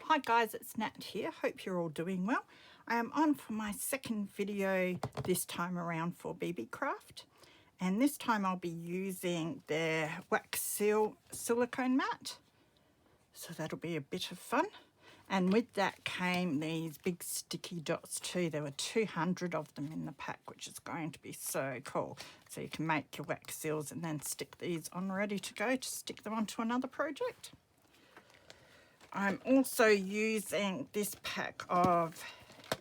Hi guys, it's Nat here. Hope you're all doing well. I am on for my second video this time around for Beebeecraft, and this time I'll be using their wax seal silicone mat, so that'll be a bit of fun. And with that came these big sticky dots too. There were 200 of them in the pack, which is going to be so cool. So you can make your wax seals and then stick these on ready to go to stick them onto another project. I'm also using this pack of,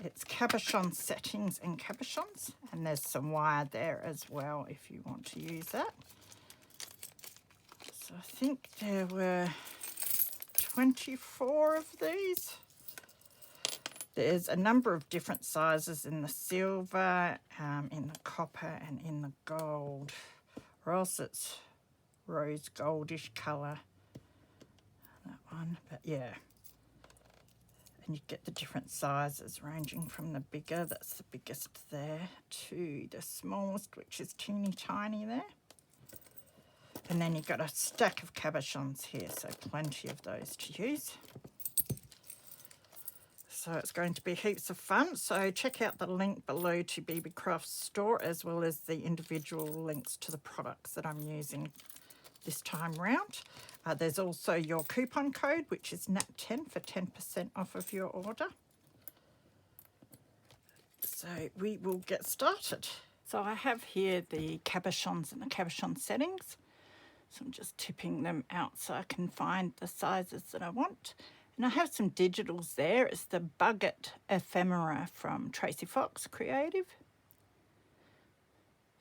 it's Cabochon settings and Cabochons, and there's some wire there as well if you want to use that. So I think there were 24 of these. There's a number of different sizes in the silver, in the copper and in the gold, or else it's rose goldish colour. That one, but yeah, and you get the different sizes ranging from the bigger, that's the biggest there, to the smallest, which is teeny tiny there. And then you've got a stack of cabochons here, so plenty of those to use. So it's going to be heaps of fun. So check out the link below to Beebeecraft's store, as well as the individual links to the products that I'm using this time round. There's also your coupon code, which is NAT10 for 10% off of your order. So we will get started. So I have here the cabochons and the cabochon settings. So I'm just tipping them out so I can find the sizes that I want. And I have some digitals there. It's the Bucket Ephemera from Tracy Fox Creative.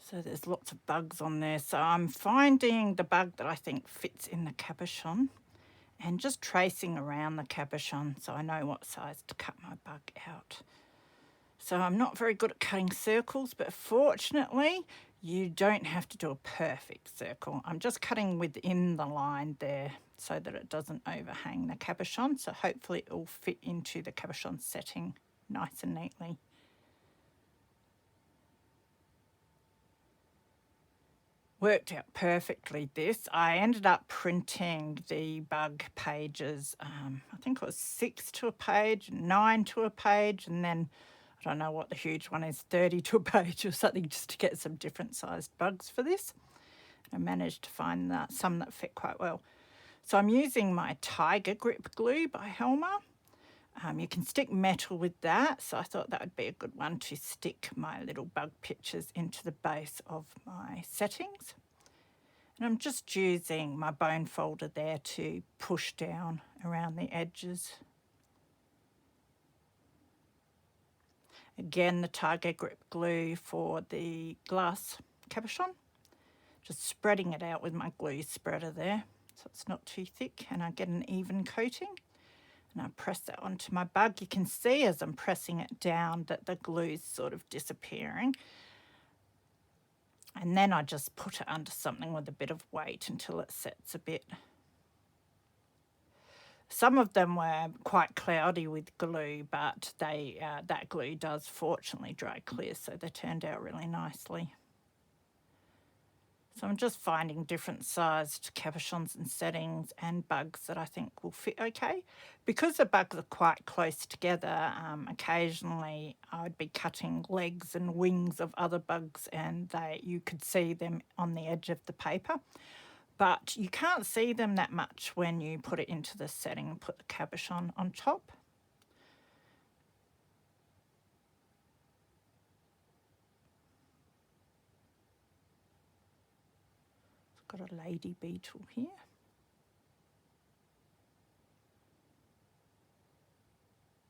So there's lots of bugs on there. So I'm finding the bug that I think fits in the cabochon and just tracing around the cabochon so I know what size to cut my bug out. So I'm not very good at cutting circles, but fortunately you don't have to do a perfect circle. I'm just cutting within the line there so that it doesn't overhang the cabochon. So hopefully it will fit into the cabochon setting nice and neatly. Worked out perfectly this. I ended up printing the bug pages, I think it was 6 to a page, 9 to a page, and then I don't know what the huge one is, 30 to a page or something, just to get some different sized bugs for this. I managed to find some that fit quite well. So I'm using my Tiger Grip glue by Helmer. You can stick metal with that, so I thought that would be a good one to stick my little bug pictures into the base of my settings. And I'm just using my bone folder there to push down around the edges. Again, the Tiger Grip glue for the glass cabochon. Just spreading it out with my glue spreader there, so it's not too thick, and I get an even coating. And I press that onto my bug. You can see as I'm pressing it down that the glue is sort of disappearing. And then I just put it under something with a bit of weight until it sets a bit. Some of them were quite cloudy with glue, but that glue does fortunately dry clear, so they turned out really nicely. So I'm just finding different sized cabochons and settings and bugs that I think will fit okay. Because the bugs are quite close together, occasionally I would be cutting legs and wings of other bugs, and you could see them on the edge of the paper. But you can't see them that much when you put it into the setting and put the cabochon on top. Got a lady beetle here.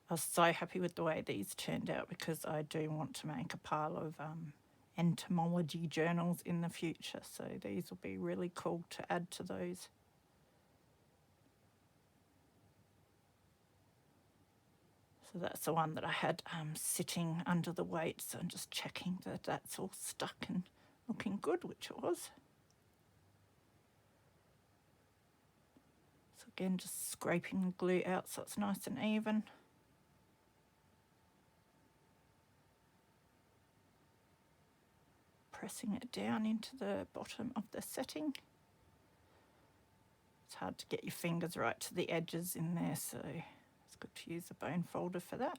I was so happy with the way these turned out because I do want to make a pile of entomology journals in the future, so these will be really cool to add to those. So that's the one that I had sitting under the weight, so I'm just checking that that's all stuck and looking good, which it was. So again, just scraping the glue out so it's nice and even. Pressing it down into the bottom of the setting. It's hard to get your fingers right to the edges in there, so It's good to use a bone folder for that.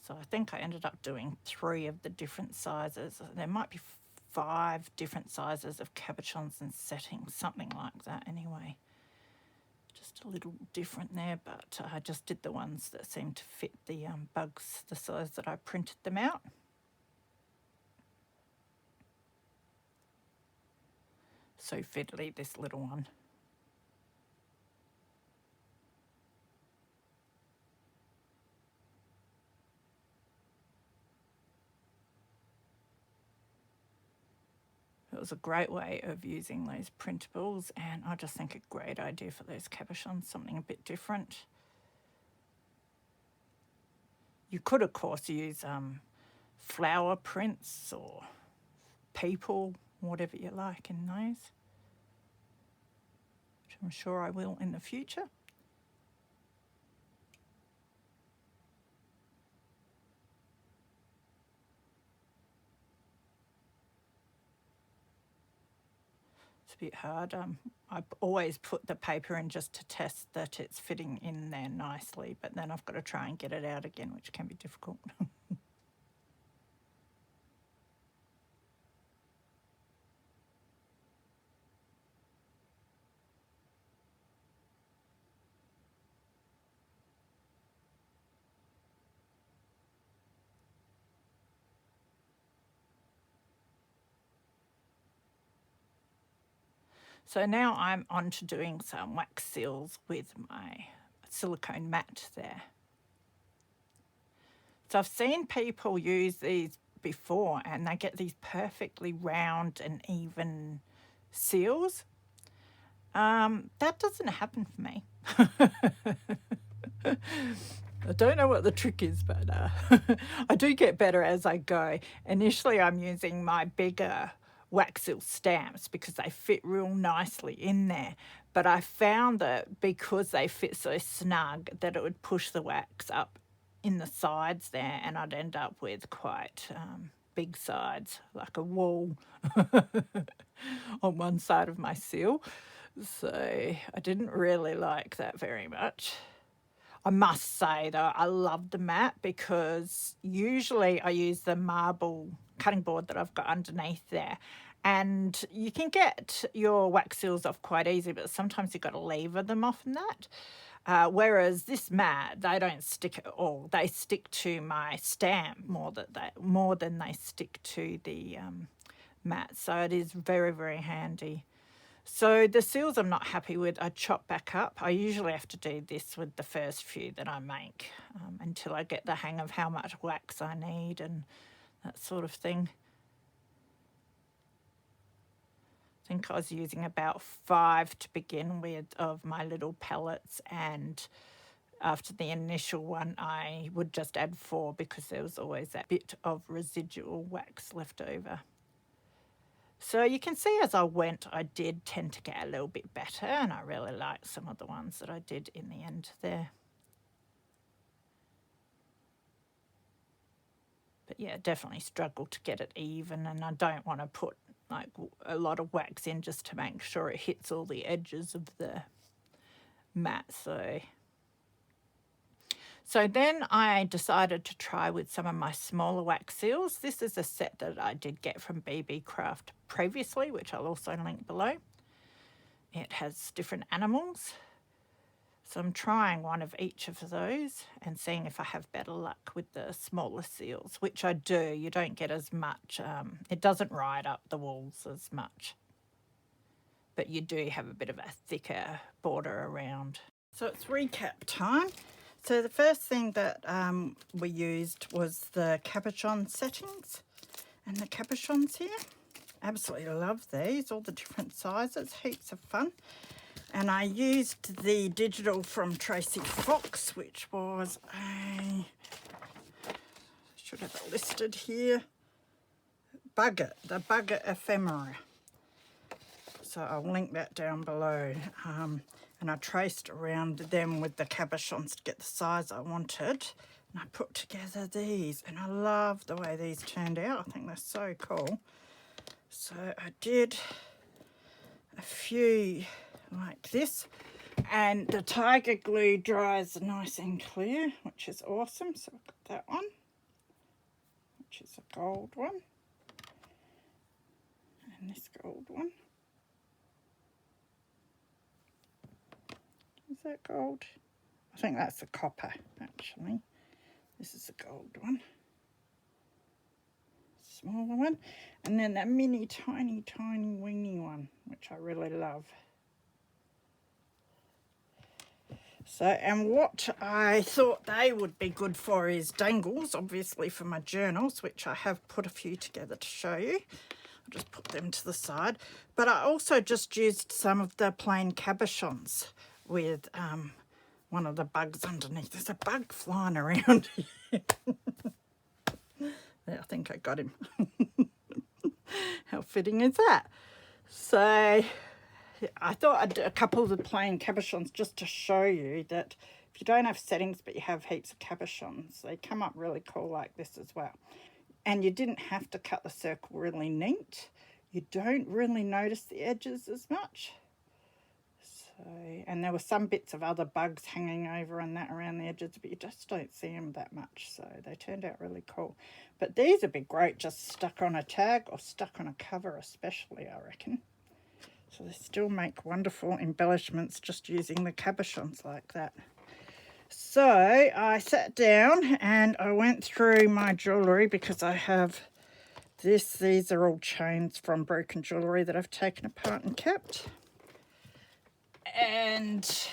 So I think I ended up doing 3 of the different sizes. There might be 5 different sizes of cabochons and settings, something like that anyway. Just a little different there, but I just did the ones that seemed to fit the bugs, the size that I printed them out. So fiddly, this little one. It was a great way of using those printables, and I just think a great idea for those cabochons, something a bit different. You could, of course, use flower prints or people, whatever you like in those, which I'm sure I will in the future. It's a bit hard. I always put the paper in just to test that it's fitting in there nicely, but then I've got to try and get it out again, which can be difficult. So now I'm on to doing some wax seals with my silicone mat there. So I've seen people use these before and they get these perfectly round and even seals. That doesn't happen for me. I don't know what the trick is, but I do get better as I go. Initially, I'm using my bigger wax seal stamps because they fit real nicely in there. But I found that because they fit so snug that it would push the wax up in the sides there, and I'd end up with quite big sides, like a wall on one side of my seal. So I didn't really like that very much. I must say though, I love the mat because usually I use the marble cutting board that I've got underneath there, and you can get your wax seals off quite easy, but sometimes you've got to lever them off in that. Whereas this mat, they don't stick at all. They stick to my stamp more than they stick to the mat. So it is very, very handy. So the seals I'm not happy with, I chop back up. I usually have to do this with the first few that I make until I get the hang of how much wax I need and that sort of thing. I think I was using about 5 to begin with of my little pellets, and after the initial one I would just add 4 because there was always that bit of residual wax left over. So you can see as I went, I did tend to get a little bit better, and I really liked some of the ones that I did in the end there. But yeah, definitely struggled to get it even, and I don't want to put like a lot of wax in just to make sure it hits all the edges of the mat. So then I decided to try with some of my smaller wax seals. This is a set that I did get from Beebeecraft previously, which I'll also link below. It has different animals. So I'm trying one of each of those and seeing if I have better luck with the smaller seals, which I do. You don't get as much, it doesn't ride up the walls as much, but you do have a bit of a thicker border around. So it's recap time. So the first thing that we used was the cabochon settings, and the cabochons here. Absolutely love these, all the different sizes, heaps of fun. And I used the digital from Tracy Fox, which was a, should have it listed here, the Bugger ephemera. So I'll link that down below. and I traced around them with the cabochons to get the size I wanted. And I put together these, and I love the way these turned out. I think they're so cool. So I did a few like this, and the tiger glue dries nice and clear, which is awesome. So I've got that one, which is a gold one, and this gold one. Is that gold? I think that's a copper, actually. This is a gold one. Smaller one. And then that mini, tiny, tiny, weeny one, which I really love. So, and what I thought they would be good for is dangles, obviously for my journals, which I have put a few together to show you. I'll just put them to the side. But I also just used some of the plain cabochons with one of the bugs underneath. There's a bug flying around here. I think I got him. How fitting is that? So I thought I'd do a couple of the plain cabochons just to show you that if you don't have settings but you have heaps of cabochons, they come up really cool like this as well. And you didn't have to cut the circle really neat. You don't really notice the edges as much. So, and there were some bits of other bugs hanging over and that around the edges, but you just don't see them that much. So they turned out really cool. But these would be great just stuck on a tag or stuck on a cover especially, I reckon. So they still make wonderful embellishments just using the cabochons like that. So I sat down and I went through my jewellery because I have this. These are all chains from broken jewellery that I've taken apart and kept. And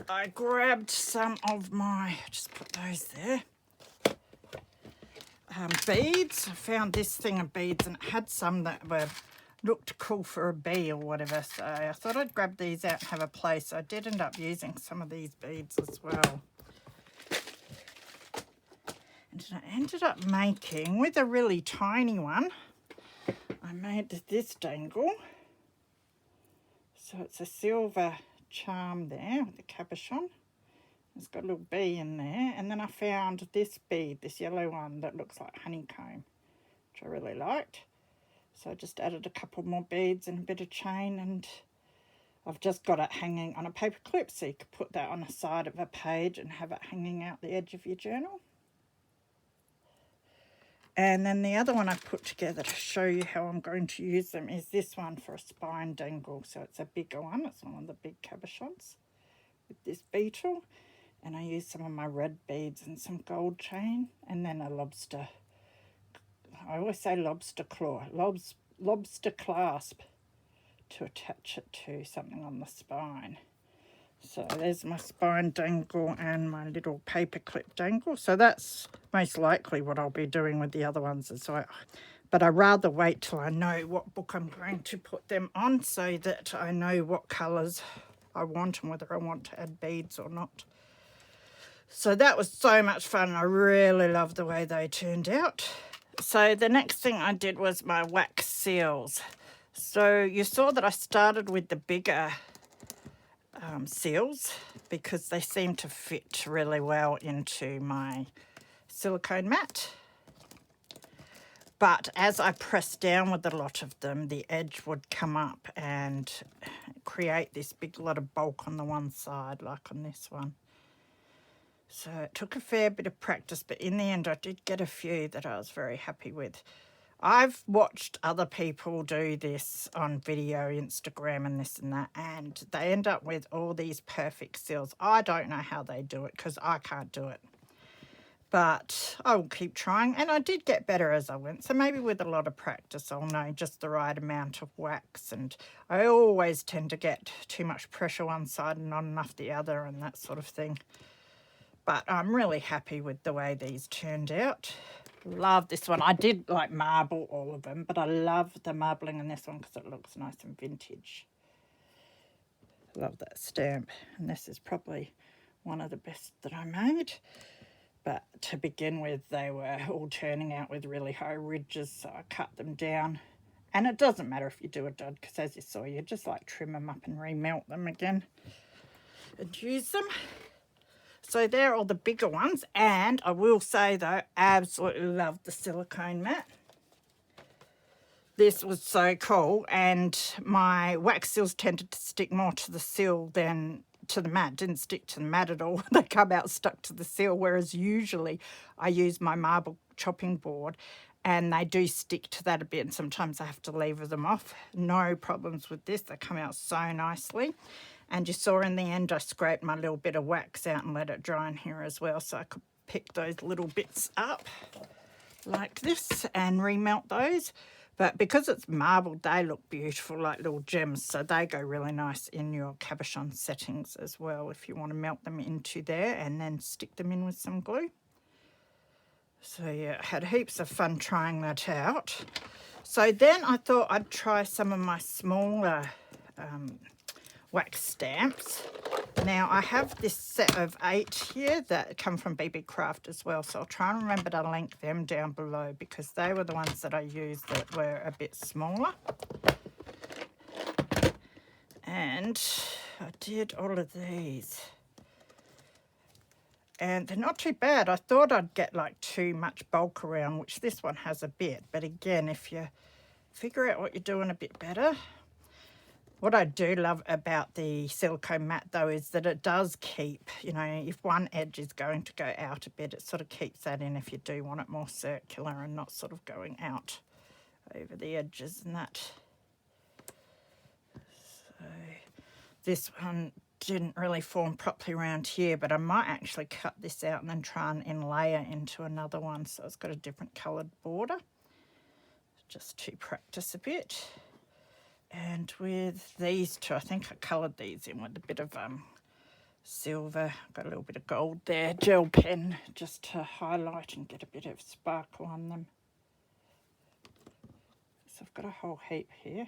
I grabbed some of my, just put those there, beads. I found this thing of beads and it had some that looked cool for a bee or whatever. So I thought I'd grab these out and have a play. So I did end up using some of these beads as well. And I ended up making, with a really tiny one, I made this dangle. So it's a silver charm there with the cabochon. It's got a little bee in there. And then I found this bead, this yellow one that looks like honeycomb, which I really liked. So I just added a couple more beads and a bit of chain, and I've just got it hanging on a paper clip, so you could put that on the side of a page and have it hanging out the edge of your journal. And then the other one I put together to show you how I'm going to use them is this one for a spine dangle. So it's a bigger one. It's one of the big cabochons with this beetle. And I used some of my red beads and some gold chain. And then a lobster. I always say lobster claw. Lobster clasp to attach it to something on the spine. So there's my spine dangle and my little paper clip dangle. So that's most likely what I'll be doing with the other ones as well. But I'd rather wait till I know what book I'm going to put them on so that I know what colours I want and whether I want to add beads or not. So that was so much fun. I really love the way they turned out. So the next thing I did was my wax seals. So you saw that I started with the bigger seals because they seem to fit really well into my silicone mat. But as I pressed down with a lot of them, the edge would come up and create this big lot of bulk on the one side, like on this one. So it took a fair bit of practice, but in the end I did get a few that I was very happy with. I've watched other people do this on video, Instagram and this and that, and they end up with all these perfect seals. I don't know how they do it because I can't do it. But I will keep trying, and I did get better as I went. So maybe with a lot of practice I'll know just the right amount of wax, and I always tend to get too much pressure one side and not enough the other and that sort of thing. But I'm really happy with the way these turned out. Love this one. I did like marble all of them, but I love the marbling in this one because it looks nice and vintage. Love that stamp. And this is probably one of the best that I made. But to begin with, they were all turning out with really high ridges, so I cut them down. And it doesn't matter if you do a dud, because as you saw, you just like trim them up and remelt them again. and use them. So they're all the bigger ones, and I will say though, absolutely love the silicone mat. This was so cool, and my wax seals tended to stick more to the seal than to the mat. Didn't stick to the mat at all. They come out stuck to the seal, whereas usually I use my marble chopping board and they do stick to that a bit, and sometimes I have to lever them off. No problems with this. They come out so nicely. And you saw in the end I scraped my little bit of wax out and let it dry in here as well, so I could pick those little bits up like this and remelt those. But because it's marbled, they look beautiful like little gems, so they go really nice in your cabochon settings as well if you want to melt them into there and then stick them in with some glue. So yeah, I had heaps of fun trying that out. So then I thought I'd try some of my smaller wax stamps. Now I have this set of 8 here that come from Beebeecraft as well, so I'll try and remember to link them down below because they were the ones that I used that were a bit smaller. And I did all of these. And they're not too bad. I thought I'd get like too much bulk around, which this one has a bit. But again, if you figure out what you're doing a bit better. What I do love about the silicone mat though is that it does keep, you know, if one edge is going to go out a bit, it sort of keeps that in if you do want it more circular and not sort of going out over the edges and that. So this one didn't really form properly around here, but I might actually cut this out and then try and inlayer into another one so it's got a different coloured border, just to practice a bit. And with these two, I think I coloured these in with a bit of silver. Got a little bit of gold there, gel pen, just to highlight and get a bit of sparkle on them. So I've got a whole heap here.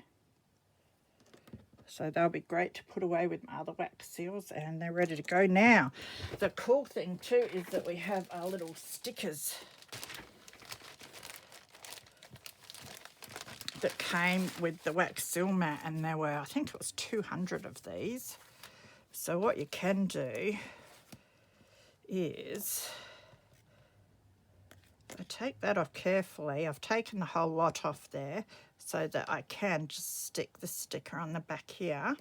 So they'll be great to put away with my other wax seals, and they're ready to go now. The cool thing too is that we have our little stickers that came with the wax seal mat, and there were, I think it was 200 of these. So what you can do is, I take that off carefully. I've taken the whole lot off there so that I can just stick the sticker on the back here,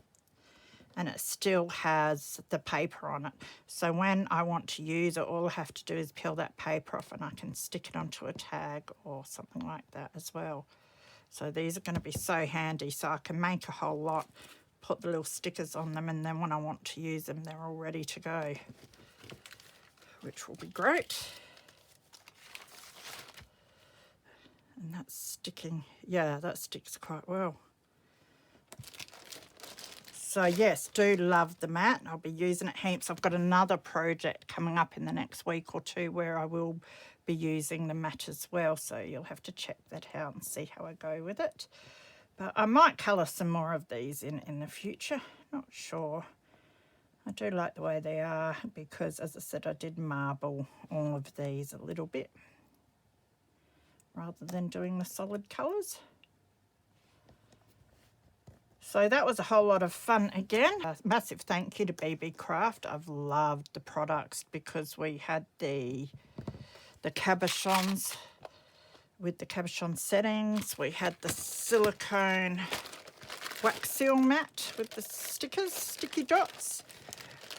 and it still has the paper on it. So when I want to use it, all I have to do is peel that paper off and I can stick it onto a tag or something like that as well. So these are going to be so handy, so I can make a whole lot, put the little stickers on them, and then when I want to use them, they're all ready to go, which will be great. And that's sticking, yeah, that sticks quite well. So yes, do love the mat. I'll be using it heaps. I've got another project coming up in the next week or two where I will be using the mat as well, so you'll have to check that out and see how I go with it. But I might colour some more of these in the future, not sure. I do like the way they are because, as I said, I did marble all of these a little bit rather than doing the solid colours. So that was a whole lot of fun again. A massive thank you to Beebeecraft. I've loved the products because we had the cabochons with the cabochon settings. We had the silicone wax seal mat with the stickers, sticky dots.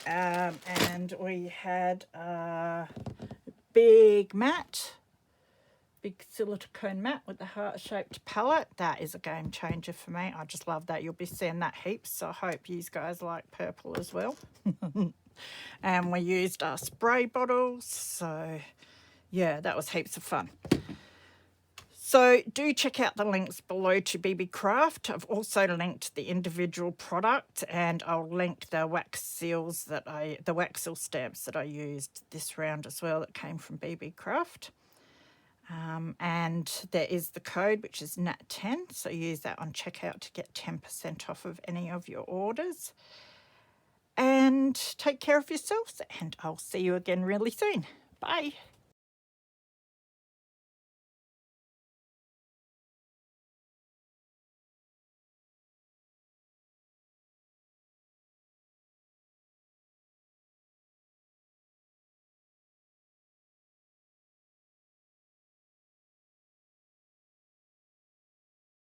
And we had a big mat, big silicone mat with the heart-shaped palette. That is a game changer for me. I just love that. You'll be seeing that heaps, so I hope you guys like purple as well. And we used our spray bottles, so yeah, that was heaps of fun. So do check out the links below to Beebeecraft. I've also linked the individual product, and I'll link the wax seals the wax seal stamps that I used this round as well that came from Beebeecraft. And there is the code, which is NAT10, so use that on checkout to get 10% off of any of your orders. And take care of yourselves, and I'll see you again really soon. Bye.